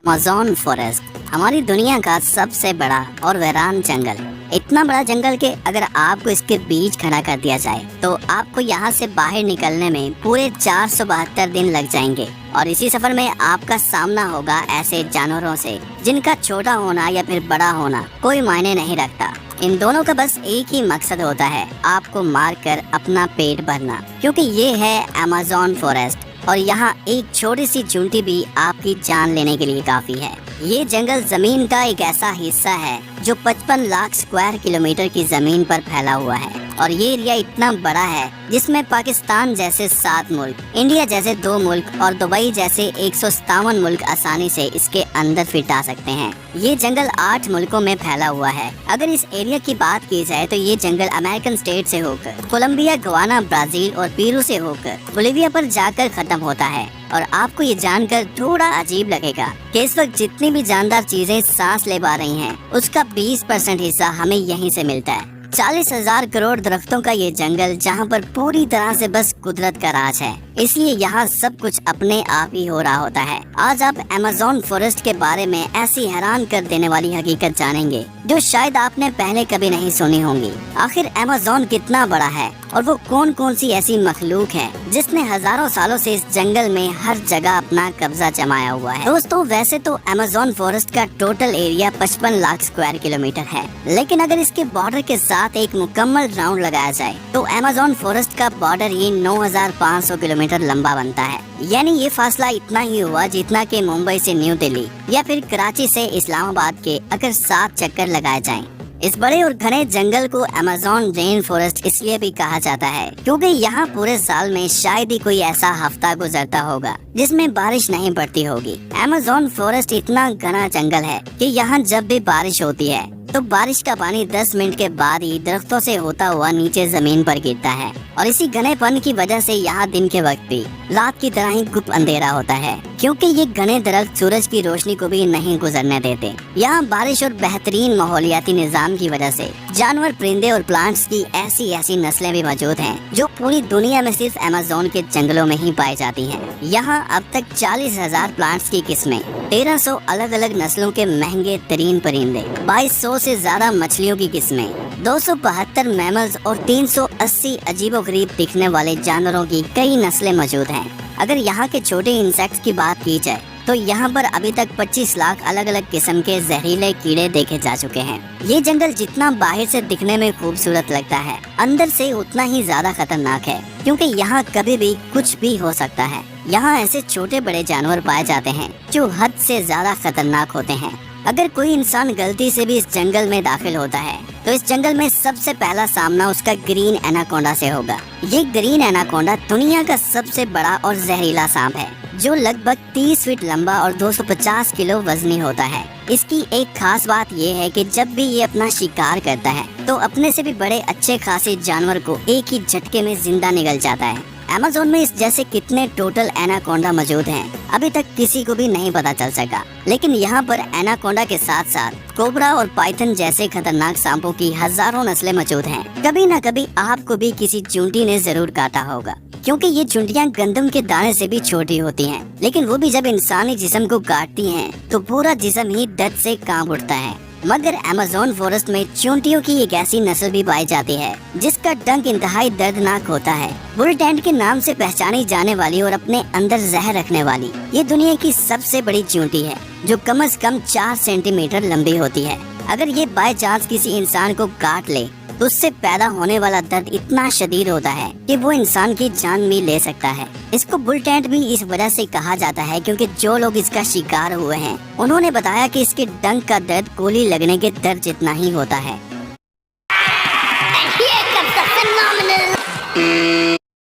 Amazon forest हमारी दुनिया का सबसे बड़ा और वीरान जंगल। इतना बड़ा जंगल कि अगर आपको इसके बीच खड़ा कर दिया जाए तो आपको यहाँ से बाहर निकलने में पूरे 472 दिन लग जाएंगे। और इसी सफर में आपका सामना होगा ऐसे जानवरों से जिनका छोटा होना या फिर बड़ा होना कोई मायने नहीं रखता। इन दोनों का बस एक ही मकसद होता है, आपको मारकर अपना पेट भरना, क्योंकि ये है अमेज़न फॉरेस्ट और यहाँ एक छोटी सी चूंटी भी आपकी जान लेने के लिए काफी है। ये जंगल जमीन का एक ऐसा हिस्सा है जो 55 लाख स्क्वायर किलोमीटर की जमीन पर फैला हुआ है और ये एरिया इतना बड़ा है जिसमें पाकिस्तान जैसे 7 मुल्क, इंडिया जैसे 2 मुल्क और दुबई जैसे 157 मुल्क आसानी से इसके अंदर फिट आ सकते हैं। ये जंगल 8 मुल्कों में फैला हुआ है। अगर इस एरिया की बात की जाए तो ये जंगल अमेरिकन स्टेट से होकर कोलंबिया, गवाना, ब्राजील और पेरू से होकर बोलिविया पर जाकर खत्म होता है। और आपको ये जानकर थोड़ा अजीब लगेगा कि इस वक्त जितनी भी जानदार चीजें सांस ले पा रही हैं, उसका 20% हिस्सा हमें यहीं से मिलता है। 40,000 करोड़ दरख्तों का ये जंगल जहाँ पर पूरी तरह से बस कुदरत का राज है, इसलिए यहाँ सब कुछ अपने आप ही हो रहा होता है। आज आप अमेज़न फॉरेस्ट के बारे में ऐसी हैरान कर देने वाली हकीकत जानेंगे जो शायद आपने पहले कभी नहीं सुनी होंगी। आखिर अमेज़न कितना बड़ा है और वो कौन कौन सी ऐसी मखलूक है जिसने हजारों सालों से इस जंगल में हर जगह अपना कब्जा जमाया हुआ है। दोस्तों, वैसे तो अमेज़न फॉरेस्ट का total area 55 lakh square kilometre है, लेकिन अगर इसके बॉर्डर के साथ एक मुकम्मल राउंड लगाया जाए तो अमेज़न फॉरेस्ट का बॉर्डर ही 9,500 किलोमीटर लंबा बनता है। यानी ये फासला इतना ही हुआ जितना कि मुंबई से न्यू दिल्ली या फिर कराची से इस्लामाबाद के अगर 7 चक्कर लगाए जाएं। इस बड़े और घने जंगल को अमेज़न रेन फॉरेस्ट इसलिए भी कहा जाता है क्योंकि यहाँ पूरे साल में शायद ही कोई ऐसा हफ्ता गुजरता होगा जिसमें बारिश नहीं पड़ती होगी। अमेज़न फॉरेस्ट इतना घना जंगल है कि यहाँ जब भी बारिश होती है तो बारिश का पानी 10 मिनट के बाद ही दरख्तों से होता हुआ नीचे जमीन पर गिरता है और इसी घनेपन की वजह से यहाँ दिन के वक्त भी रात की तरह ही गुप्त अंधेरा होता है, क्योंकि ये घने दरख्त सूरज की रोशनी को भी नहीं गुजरने देते। यहाँ बारिश और बेहतरीन माहौलियाती निजाम की वजह से जानवर, परिंदे और प्लांट्स की ऐसी नस्लें भी मौजूद हैं जो पूरी दुनिया में सिर्फ अमेज़न के जंगलों में ही पाई जाती हैं। यहाँ अब तक 40,000 प्लांट्स की किस्में, 1300 अलग अलग नस्लों के महंगे तरीन परिंदे, 2200 से ज्यादा मछलियों की किस्में, 272 मैमल्स और 380 अजीबोगरीब दिखने वाले जानवरों की कई नस्लें मौजूद हैं। अगर यहाँ के छोटे इंसेक्ट्स की बात की जाए तो यहाँ पर अभी तक 25 लाख अलग अलग किस्म के जहरीले कीड़े देखे जा चुके हैं। ये जंगल जितना बाहर से दिखने में खूबसूरत लगता है, अंदर से उतना ही ज्यादा खतरनाक है, क्योंकि यहाँ कभी भी कुछ भी हो सकता है। यहाँ ऐसे छोटे बड़े जानवर पाए जाते हैं जो हद से ज्यादा खतरनाक होते हैं। अगर कोई इंसान गलती से भी इस जंगल में दाखिल होता है तो इस जंगल में सबसे पहला सामना उसका ग्रीन एनाकोंडा से होगा। ये ग्रीन एनाकोंडा दुनिया का सबसे बड़ा और जहरीला सांप है जो लगभग 30 फीट लंबा और 250 किलो वजनी होता है। इसकी एक खास बात ये है कि जब भी ये अपना शिकार करता है तो अपने से भी बड़े अच्छे खासे जानवर को एक ही झटके में जिंदा निगल जाता है। अमेज़न में इस जैसे कितने टोटल एनाकोंडा मौजूद हैं, अभी तक किसी को भी नहीं पता चल सका। लेकिन यहाँ पर एनाकोंडा के साथ साथ कोबरा और पाइथन जैसे खतरनाक सांपों की हजारों नस्लें मौजूद हैं। कभी न कभी आपको भी किसी चूंटी ने जरूर काटा होगा, क्योंकि ये चूंटियाँ गंदम के दाने से भी छोटी होती हैं, लेकिन वो भी जब इंसानी जिस्म को काटती हैं तो पूरा जिस्म ही दर्द से कांप उठता है। मगर अमेज़न फॉरेस्ट में चूंटियों की एक ऐसी नस्ल भी पाई जाती है जिसका डंक इंतहाई दर्दनाक होता है। बुल टेंट के नाम से पहचानी जाने वाली और अपने अंदर जहर रखने वाली ये दुनिया की सबसे बड़ी चूंटी है जो कम से कम 4 सेंटीमीटर लंबी होती है। अगर ये बाय चांस किसी इंसान को काट ले तो उससे पैदा होने वाला दर्द इतना शदीद होता है कि वो इंसान की जान भी ले सकता है। इसको बुल टेंट भी इस वजह से कहा जाता है क्योंकि जो लोग इसका शिकार हुए हैं उन्होंने बताया कि इसके डंक का दर्द गोली लगने के दर्द जितना ही होता है।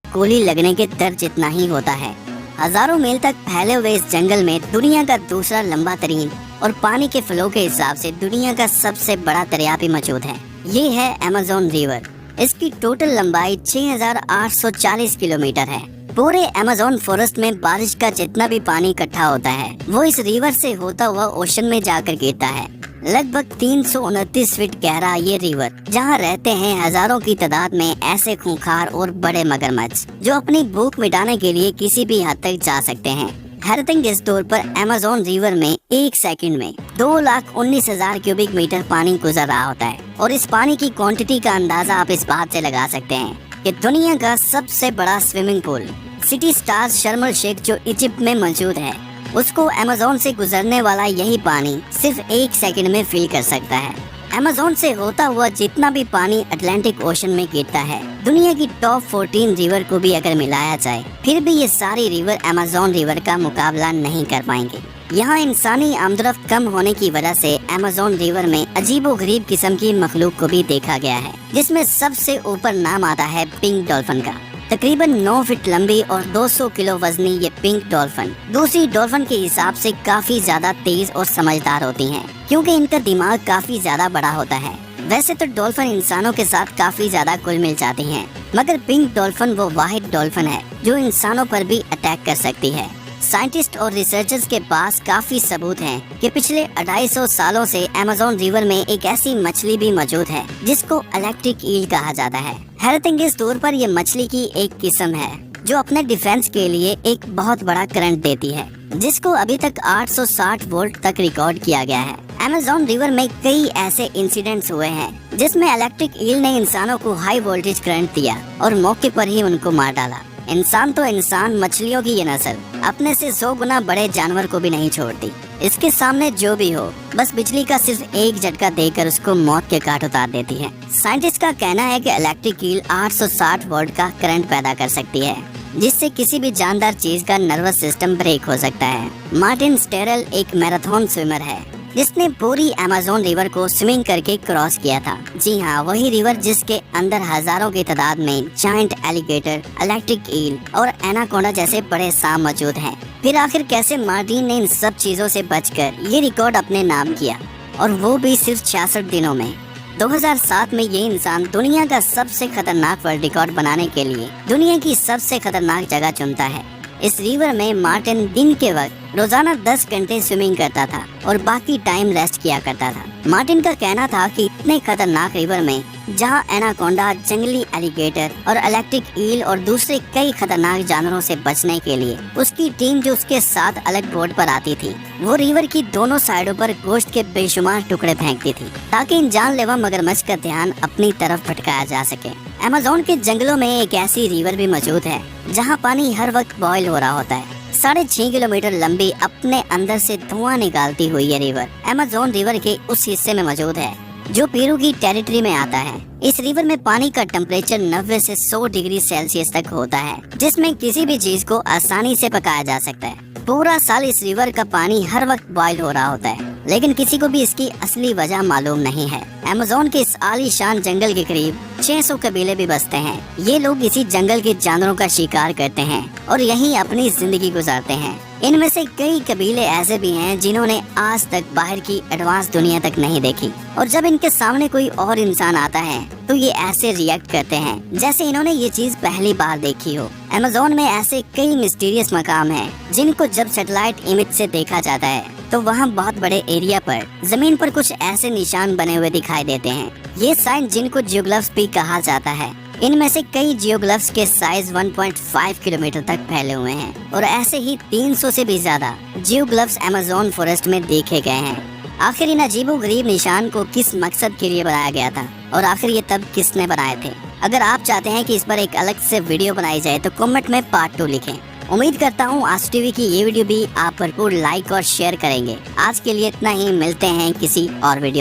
गोली लगने के दर्द जितना ही होता है। हजारों मील तक फैले हुए इस जंगल में दुनिया का दूसरा लंबा तरीन और पानी के फ्लो के हिसाब से दुनिया का सबसे बड़ा दरिया भी मौजूद है। ये है अमेज़न रिवर। इसकी टोटल लंबाई 6,840 किलोमीटर है। पूरे अमेज़न फॉरेस्ट में बारिश का जितना भी पानी इकट्ठा होता है वो इस रिवर से होता हुआ ओशन में जाकर गिरता है। लगभग 329 फीट गहरा ये रिवर, जहाँ रहते हैं हजारों की तादाद में ऐसे खूंखार और बड़े मगरमच्छ जो अपनी भूख मिटाने के लिए किसी भी हद तक जा सकते हैं। हैरतिंग इस तौर पर अमेज़न रिवर में एक सेकंड में 2,19,000 क्यूबिक मीटर पानी गुजर रहा होता है। और इस पानी की क्वांटिटी का अंदाजा आप इस बात से लगा सकते हैं कि दुनिया का सबसे बड़ा स्विमिंग पूल सिटी स्टार्स शर्म एल शेख जो इजिप्ट में मौजूद है, उसको अमेज़न से गुजरने वाला यही पानी सिर्फ एक सेकंड में फिल कर सकता है। अमेज़न से होता हुआ जितना भी पानी अटलांटिक ओशन में गिरता है, दुनिया की टॉप 14 रिवर को भी अगर मिलाया जाए, फिर भी ये सारी रिवर अमेज़न रिवर का मुकाबला नहीं कर पाएंगे। यहाँ इंसानी आमदरफ्त कम होने की वजह से अमेज़न रिवर में अजीबोगरीब किस्म की मखलूक को भी देखा गया है, जिसमें सबसे ऊपर नाम आता है पिंक डॉल्फिन का। तकरीबन 9 फीट लंबी और 200 किलो वजनी ये पिंक डॉल्फिन दूसरी डॉल्फिन के हिसाब से काफी ज्यादा तेज और समझदार होती हैं, क्योंकि इनका दिमाग काफी ज्यादा बड़ा होता है। वैसे तो डॉल्फिन इंसानों के साथ काफी ज्यादा घुल मिल जाती हैं, मगर पिंक डॉल्फिन वो वाहिद डॉल्फिन है जो इंसानों पर भी अटैक कर सकती है। साइंटिस्ट और रिसर्चर्स के पास काफी सबूत हैं कि पिछले 250 सालों से अमेज़न रिवर में एक ऐसी मछली भी मौजूद है जिसको इलेक्ट्रिक ईल कहा जाता है। हैरतिंग इस तौर पर ये मछली की एक किस्म है जो अपने डिफेंस के लिए एक बहुत बड़ा करंट देती है, जिसको अभी तक 860 वोल्ट तक रिकॉर्ड किया गया है। अमेज़न रिवर में कई ऐसे इंसिडेंट्स हुए हैं जिसमें इलेक्ट्रिक ईल ने इंसानों को हाई वोल्टेज करंट दिया और मौके पर ही उनको मार डाला। इंसान तो इंसान, मछलियों की ये नस्ल अपने से 100 गुना बड़े जानवर को भी नहीं छोड़ती। इसके सामने जो भी हो, बस बिजली का सिर्फ एक झटका देकर उसको मौत के घाट उतार देती है। साइंटिस्ट का कहना है कि इलेक्ट्रिक ईल 860 वोल्ट का करंट पैदा कर सकती है, जिससे किसी भी जानदार चीज का नर्वस सिस्टम ब्रेक हो सकता है। मार्टिन स्टेरल एक मैराथन स्विमर है जिसने पूरी अमेज़न रिवर को स्विमिंग करके क्रॉस किया था। जी हाँ, वही रिवर जिसके अंदर हजारों की तादाद में जायंट एलिगेटर, इलेक्ट्रिक ईल और एनाकोंडा जैसे बड़े सांप मौजूद हैं। फिर आखिर कैसे मार्टिन ने इन सब चीजों से बचकर ये रिकॉर्ड अपने नाम किया, और वो भी सिर्फ 66 दिनों में। 2007 में ये इंसान दुनिया का सबसे खतरनाक वर्ल्ड रिकॉर्ड बनाने के लिए दुनिया की सबसे खतरनाक जगह चुनता है। इस रिवर में मार्टिन दिन के वक्त रोजाना 10 घंटे स्विमिंग करता था और बाकी टाइम रेस्ट किया करता था। मार्टिन का कहना था कि इतने खतरनाक रिवर में जहां एनाकोंडा, जंगली एलिगेटर और इलेक्ट्रिक ईल और दूसरे कई खतरनाक जानवरों से बचने के लिए उसकी टीम जो उसके साथ अलग बोट पर आती थी, वो रिवर की दोनों साइडों पर गोश्त के बेशुमार टुकड़े फेंकती थी ताकि इन जानलेवा मगरमच्छ का ध्यान अपनी तरफ भटकाया जा सके। अमेज़न के जंगलों में एक ऐसी रिवर भी मौजूद है जहां पानी हर वक्त बॉयल हो रहा होता है। 6.5 किलोमीटर लंबी, अपने अंदर से धुआं निकालती हुई ये रिवर अमेज़न रिवर के उस हिस्से में मौजूद है जो पेरू की टेरिटरी में आता है। इस रिवर में पानी का टेम्परेचर 90 से 100 डिग्री सेल्सियस तक होता है, जिसमें किसी भी चीज को आसानी से पकाया जा सकता है। पूरा साल इस रिवर का पानी हर वक्त बॉयल हो रहा होता है, लेकिन किसी को भी इसकी असली वजह मालूम नहीं है। अमेज़न के इस आलीशान जंगल के करीब 600 कबीले भी बसते हैं। ये लोग इसी जंगल के जानवरों का शिकार करते हैं और यहीं अपनी जिंदगी गुजारते हैं। इनमें से कई कबीले ऐसे भी हैं जिन्होंने आज तक बाहर की एडवांस दुनिया तक नहीं देखी, और जब इनके सामने कोई और इंसान आता है तो ये ऐसे रिएक्ट करते हैं जैसे इन्होंने ये चीज पहली बार देखी हो। अमेज़न में ऐसे कई मिस्टीरियस मकाम हैं जिनको जब सैटेलाइट इमेज से देखा जाता है तो वहाँ बहुत बड़े एरिया पर जमीन पर कुछ ऐसे निशान बने हुए दिखाई देते हैं। ये साइन जिनको जियोग्लिफ्स भी कहा जाता है। इनमें से कई जियोग्लिफ्स के साइज 1.5 किलोमीटर तक फैले हुए हैं और ऐसे ही 300 से भी ज्यादा जियोग्लिफ्स अमेज़न फॉरेस्ट में देखे गए हैं। आखिर इन अजीबोगरीब निशान को किस मकसद के लिए बनाया गया था और आखिर ये तब किसने बनाए थे? अगर आप चाहते हैं कि इस पर एक अलग से वीडियो बनाई जाए तो कमेंट में पार्ट 2 लिखें। उम्मीद करता हूँ आज टीवी की ये वीडियो भी आप भरपूर लाइक और शेयर करेंगे। आज के लिए इतना ही, मिलते हैं किसी और वीडियो में।